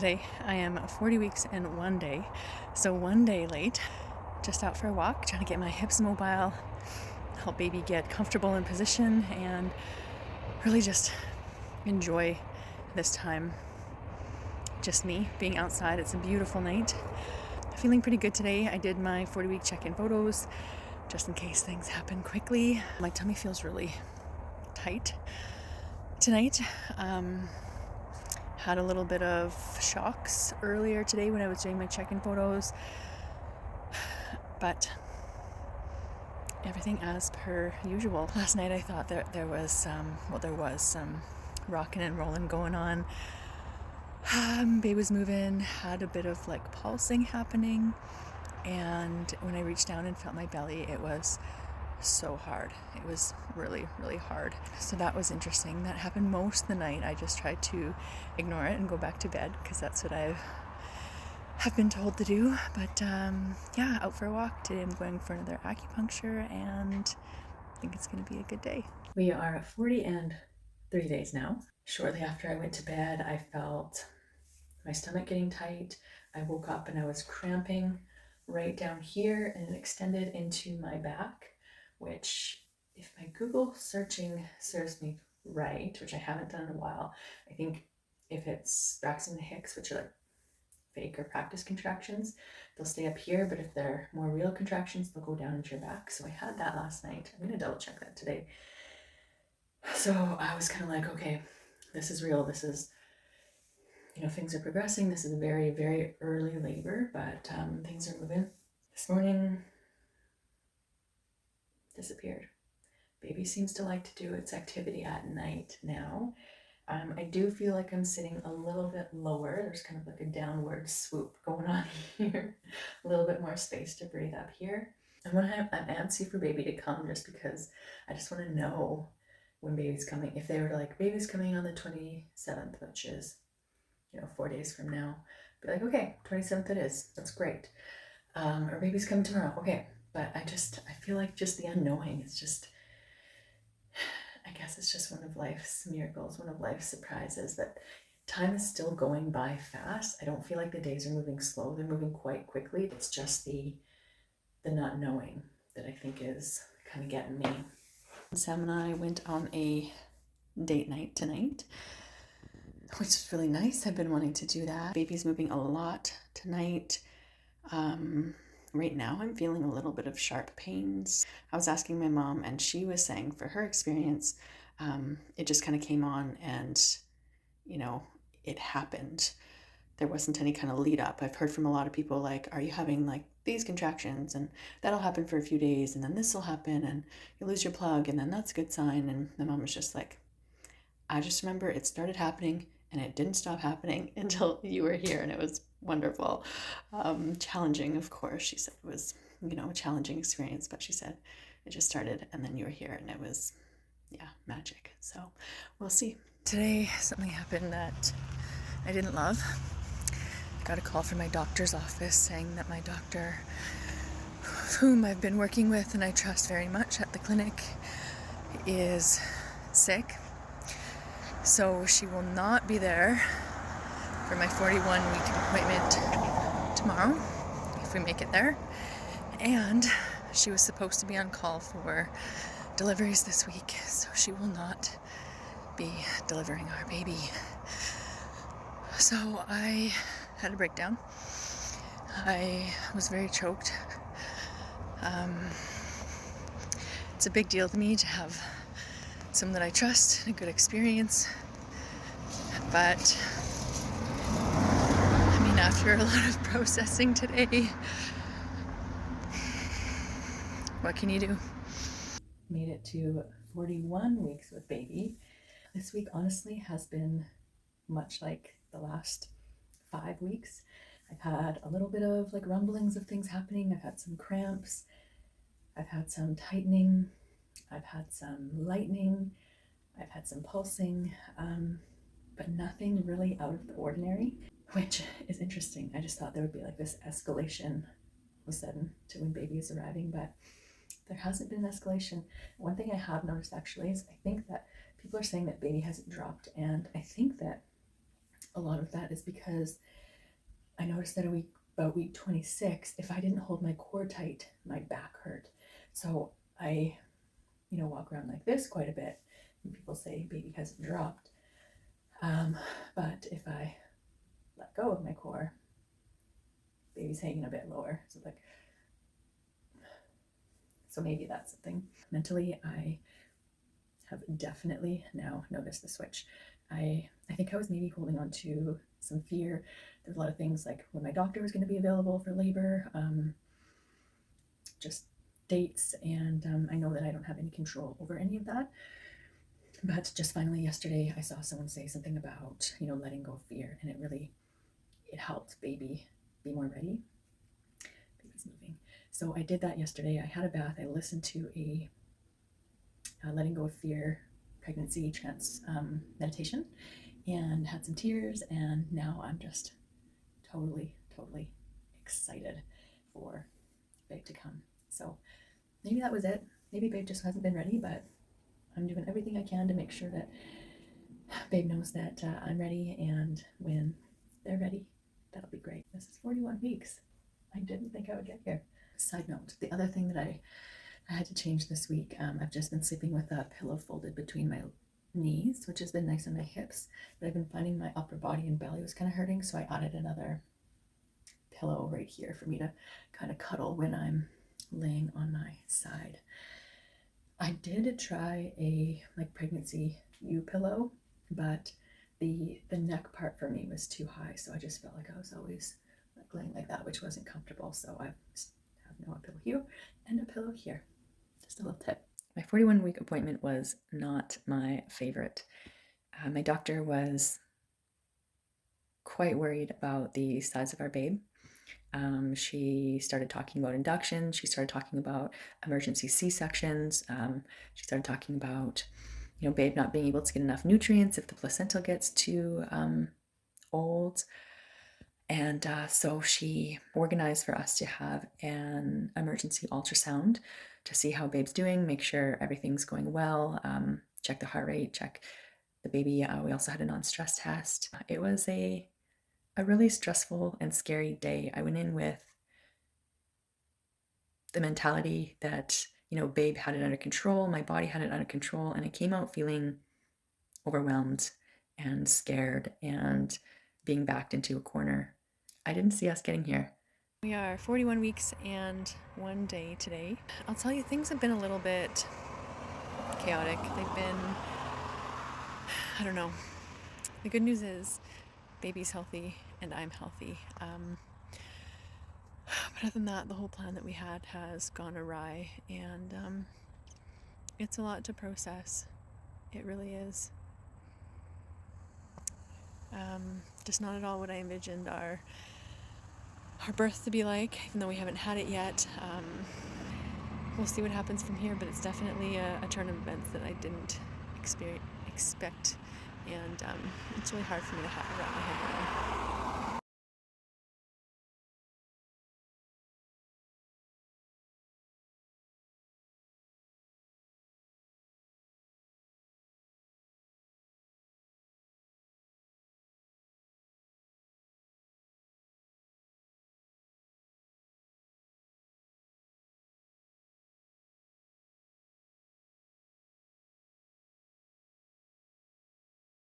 Today I am 40 weeks and 1 day, so 1 day late. Just out for a walk, trying to get my hips mobile, help baby get comfortable in position, and really just enjoy this time. Just me being outside. It's a beautiful night. Feeling pretty good today. I did my 40-week check-in photos just in case things happen quickly. My tummy feels really tight tonight. Had a little bit of shocks earlier today when I was doing my check-in photos, but everything as per usual. Last night I thought that there was some rocking and rolling going on. Baby was moving, had a bit of like pulsing happening, and when I reached down and felt my belly, it was so hard. It was really, really hard. So that was interesting. That happened most of the night. I just tried to ignore it and go back to bed because that's what I have been told to do. But yeah, out for a walk. Today I'm going for another acupuncture and I think it's going to be a good day. We are at 40 and 3 days now. Shortly after I went to bed, I felt my stomach getting tight. I woke up and I was cramping right down here and it extended into my back, which, if my Google searching serves me right, which I haven't done in a while, I think if it's Braxton Hicks, which are like fake or practice contractions, they'll stay up here, but if they're more real contractions, they'll go down into your back. So I had that last night. I'm gonna double check that today. So I was kind of like, okay, this is real. This is, things are progressing. This is a very, very early labor, but things are moving. This morning, disappeared. Baby seems to like to do its activity at night now. I do feel like I'm sitting a little bit lower. There's kind of like a downward swoop going on here. A little bit more space to breathe up here. And when I'm antsy for baby to come just because I just want to know when baby's coming. If they were like, baby's coming on the 27th, which is, 4 days from now, be like, okay, 27th it is. That's great. Or baby's coming tomorrow. Okay. But I feel like just the unknowing is just, I guess it's just one of life's miracles, one of life's surprises, that time is still going by fast. I don't feel like the days are moving slow. They're moving quite quickly. It's just the not knowing that I think is kind of getting me. Sam and I went on a date night tonight, which is really nice. I've been wanting to do that. Baby's moving a lot tonight. Right now I'm feeling a little bit of sharp pains. I was asking my mom and she was saying for her experience, it just kind of came on and, it happened. There wasn't any kind of lead up. I've heard from a lot of people like, are you having like these contractions? And that'll happen for a few days and then this will happen and you lose your plug and then that's a good sign. And my mom was just like, I just remember it started happening and it didn't stop happening until you were here, and it was wonderful. Challenging, of course. She said it was, a challenging experience, but she said it just started and then you were here and it was, magic. So we'll see. Today, something happened that I didn't love. I got a call from my doctor's office saying that my doctor, whom I've been working with and I trust very much at the clinic, is sick. So she will not be there for my 41-week appointment tomorrow, if we make it there. And she was supposed to be on call for deliveries this week, so she will not be delivering our baby. So I had a breakdown. I was very choked. It's a big deal to me to have someone that I trust and a good experience. But after a lot of processing today, what can you do? Made it to 41 weeks with baby. This week honestly has been much like the last 5 weeks. I've had a little bit of like rumblings of things happening. I've had some cramps. I've had some tightening. I've had some lightening. I've had some pulsing, but nothing really out of the ordinary, which is interesting. I just thought there would be like this escalation was sudden to when baby is arriving, but there hasn't been an escalation. One thing I have noticed actually is I think that people are saying that baby hasn't dropped, and I think that A lot of that is because I noticed that about week 26, if I didn't hold my core tight, my back hurt. So I, walk around like this quite a bit. And people say baby hasn't dropped. But if I let go of my core, baby's hanging a bit lower. So maybe that's something. Mentally, I have definitely now noticed the switch. I think I was maybe holding on to some fear. There's a lot of things like when my doctor was going to be available for labor, just dates, and I know that I don't have any control over any of that. But just finally yesterday, I saw someone say something about, letting go of fear, and it helped baby be more ready. Baby's moving. So I did that yesterday. I had a bath. I listened to a letting go of fear pregnancy trance meditation, and had some tears, and now I'm just totally excited for babe to come. So maybe that was it. Maybe babe just hasn't been ready, but I'm doing everything I can to make sure that babe knows that I'm ready, and when they're ready, that'll be great. This is 41 weeks. I didn't think I would get here. Side note, the other thing that I had to change this week, I've just been sleeping with a pillow folded between my knees, which has been nice on my hips, but I've been finding my upper body and belly was kind of hurting, so I added another pillow right here for me to kind of cuddle when I'm laying on my side. I did try a pregnancy pillow, but the neck part for me was too high, so I just felt like I was always laying like that, which wasn't comfortable. So I have now a pillow here and a pillow here. Just a little tip. My 41-week appointment was not my favorite. My doctor was quite worried about the size of our babe. She started talking about induction. She started talking about emergency C-sections. She started talking about, babe not being able to get enough nutrients if the placenta gets too old. And so she organized for us to have an emergency ultrasound to see how babe's doing, make sure everything's going well, check the heart rate, check the baby. We also had a non-stress test. It was a really stressful and scary day. I went in with the mentality that, babe had it under control, my body had it under control, and I came out feeling overwhelmed and scared and being backed into a corner. I didn't see us getting here. We are 41 weeks and 1 day today. I'll tell you, things have been a little bit chaotic. They've been, I don't know. The good news is baby's healthy and I'm healthy. But other than that, the whole plan that we had has gone awry, and it's a lot to process. It really is. Just not at all what I envisioned our birth to be like, even though we haven't had it yet. We'll see what happens from here, but it's definitely a turn of events that I didn't expect, and it's really hard for me to wrap my head around.